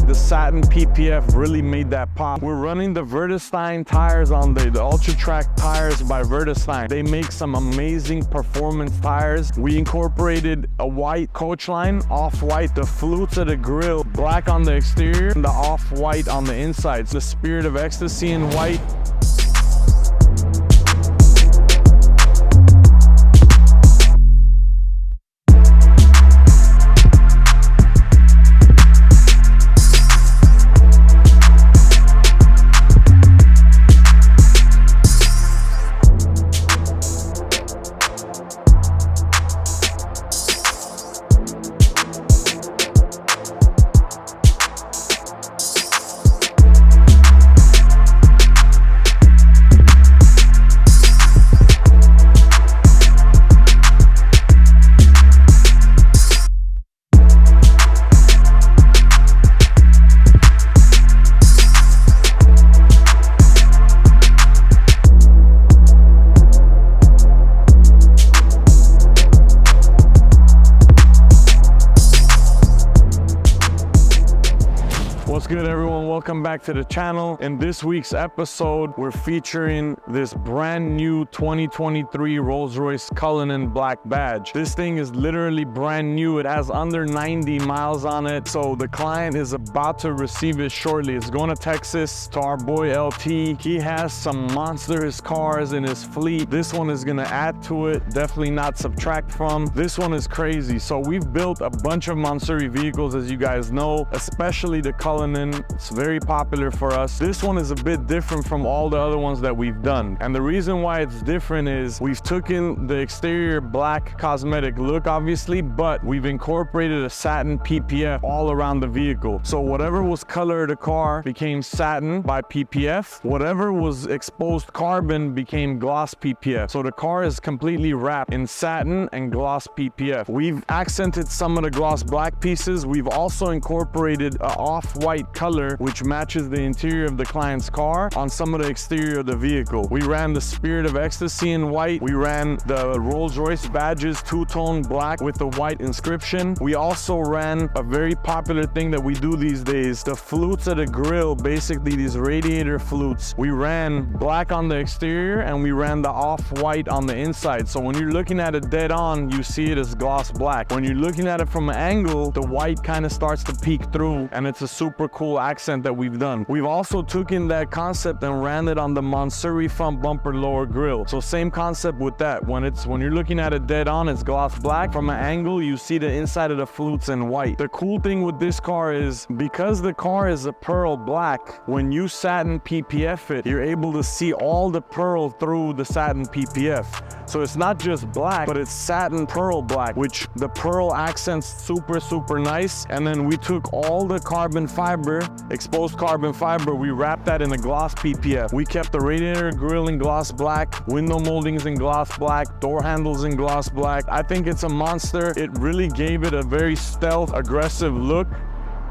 the Satin PPF really made that pop. We're running the Vertestein tires on the Ultra Track tires by Vertestein. They make some amazing performance tires. We incorporated a white coach line, off-white, the flutes of the grill, black on the exterior, and the off-white on the inside. So the Spirit of Ecstasy in white. What's good, everyone? Welcome back to the channel. In this week's episode, we're featuring this brand new 2023 Rolls-Royce Cullinan black badge. This thing is literally brand new. It has under 90 miles on it. So the client is about to receive it shortly. It's going to Texas to our boy LT. He has some monstrous cars in his fleet. This one is going to add to it, definitely not subtract from. This one is crazy. So we've built a bunch of Mansory vehicles, as you guys know, especially the Cullinan. It's very popular for us. This one is a bit different from all the other ones that we've done. And the reason why it's different is we've taken the exterior black cosmetic look, obviously, but we've incorporated a satin PPF all around the vehicle. So whatever was color of the car became satin by PPF. Whatever was exposed carbon became gloss PPF. So the car is completely wrapped in satin and gloss PPF. We've accented some of the gloss black pieces. We've also incorporated an off-white color which matches the interior of the client's car on some of the exterior of the vehicle. We ran the Spirit of Ecstasy in white. We ran the Rolls-Royce badges two-tone black with the white inscription. We also ran a very popular thing that we do these days, the flutes of the grill, basically these radiator flutes. We ran black on the exterior and we ran the off-white on the inside. So when you're looking at it dead on, you see it as gloss black. When you're looking at it from an angle, the white kind of starts to peek through, and it's a super cool accent that we've done. We've also taken that concept and ran it on the Mansory front bumper lower grille. So same concept with that. When you're looking at it dead on, it's gloss black. From an angle, you see the inside of the flutes in white. The cool thing with this car is because the car is a pearl black, when you satin PPF it, you're able to see all the pearl through the satin PPF. So it's not just black, but it's satin pearl black, which the pearl accents super nice. And then we took all the carbon fiber, exposed carbon fiber, we wrapped that in a gloss PPF. We kept the radiator grille in gloss black, window moldings in gloss black, door handles in gloss black. I think it's a monster. It really gave it a very stealth, aggressive look.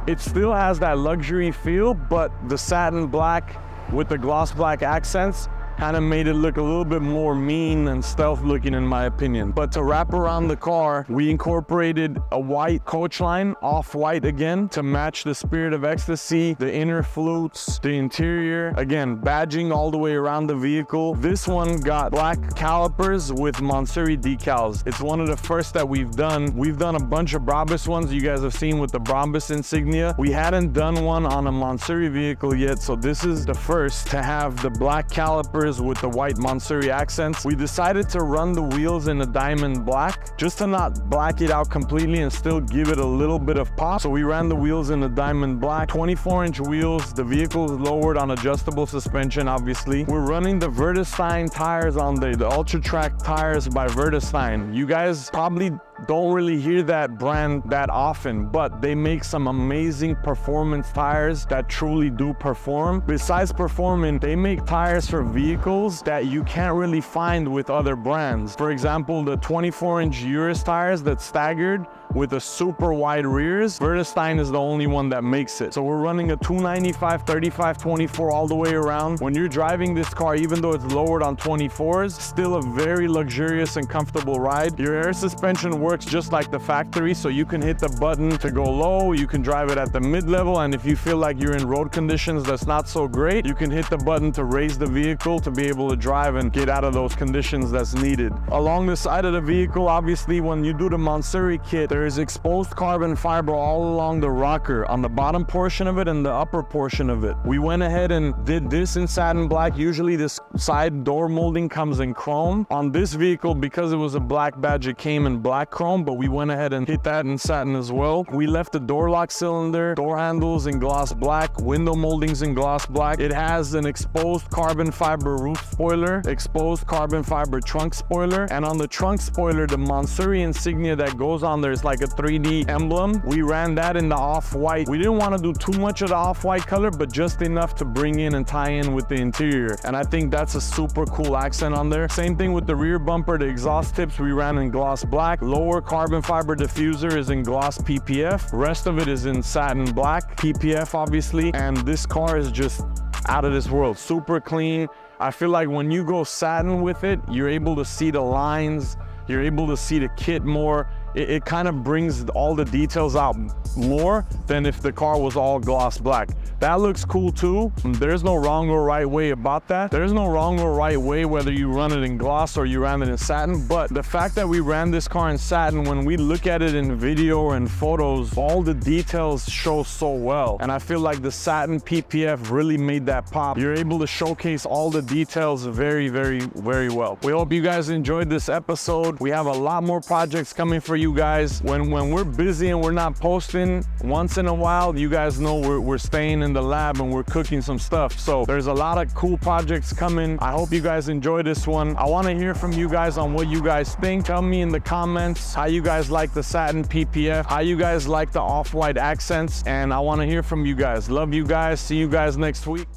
It still has that luxury feel, but the satin black with the gloss black accents kind of made it look a little bit more mean and stealth looking, in my opinion. But to wrap around the car, we incorporated a white coach line, off-white again, to match the Spirit of Ecstasy, the inner flutes, the interior, again, badging all the way around the vehicle. This one got black calipers with Mansory decals. It's one of the first that we've done. We've done a bunch of Brabus ones you guys have seen with the Brabus insignia. We hadn't done one on a Mansory vehicle yet, so this is the first to have the black calipers with the white Mansory accents. We decided to run the wheels in a diamond black just to not black it out completely and still give it a little bit of pop. So we ran the wheels in a diamond black, 24-inch wheels. The vehicle is lowered on adjustable suspension, obviously. We're running the Vertestein tires on the Ultra Track tires by Vertestein. You guys probably don't really hear that brand that often, but they make some amazing performance tires that truly do perform. Besides performing, they make tires for vehicles that you can't really find with other brands. For example, the 24-inch Urus tires that's staggered, with a super wide rears, Vredestein is the only one that makes it. So we're running a 295, 35, 24 all the way around. When you're driving this car, even though it's lowered on 24s, still a very luxurious and comfortable ride. Your air suspension works just like the factory, so you can hit the button to go low, you can drive it at the mid-level, and if you feel like you're in road conditions that's not so great, you can hit the button to raise the vehicle to be able to drive and get out of those conditions that's needed. Along the side of the vehicle, obviously, when you do the Mansory kit, there is exposed carbon fiber all along the rocker, on the bottom portion of it and the upper portion of it. We went ahead and did this in satin black. Usually this side door molding comes in chrome. On this vehicle, because it was a black badge, it came in black chrome, but we went ahead and hit that in satin as well. We left the door lock cylinder, door handles in gloss black, window moldings in gloss black. It has an exposed carbon fiber roof spoiler, exposed carbon fiber trunk spoiler, and on the trunk spoiler, the Mansory insignia that goes on there is like a 3D emblem. We ran that in the off-white. We didn't want to do too much of the off-white color, but just enough to bring in and tie in with the interior, and I think that's a super cool accent on there. Same thing with the rear bumper. The exhaust tips we ran in gloss black. Lower carbon fiber diffuser is in gloss PPF. Rest of it is in satin black, PPF obviously, and this car is just out of this world. Super clean. I feel like when you go satin with it, you're able to see the lines, you're able to see the kit more. It kind of brings all the details out more than if the car was all gloss black. That looks cool too. There's no wrong or right way about that. There's no wrong or right way whether you run it in gloss or you ran it in satin, but the fact that we ran this car in satin, when we look at it in video and photos, all the details show so well. And I feel like the satin PPF really made that pop. You're able to showcase all the details very, very, very well. We hope you guys enjoyed this episode. We have a lot more projects coming for you guys. When we're busy and we're not posting, once in a while, you guys know we're staying in the lab and we're cooking some stuff. So there's a lot of cool projects coming. I hope you guys enjoy this one. I want to hear from you guys on what you guys think. Tell me in the comments how you guys like the satin PPF, how you guys like the off-white accents, and I want to hear from you guys. Love you guys. See you guys next week.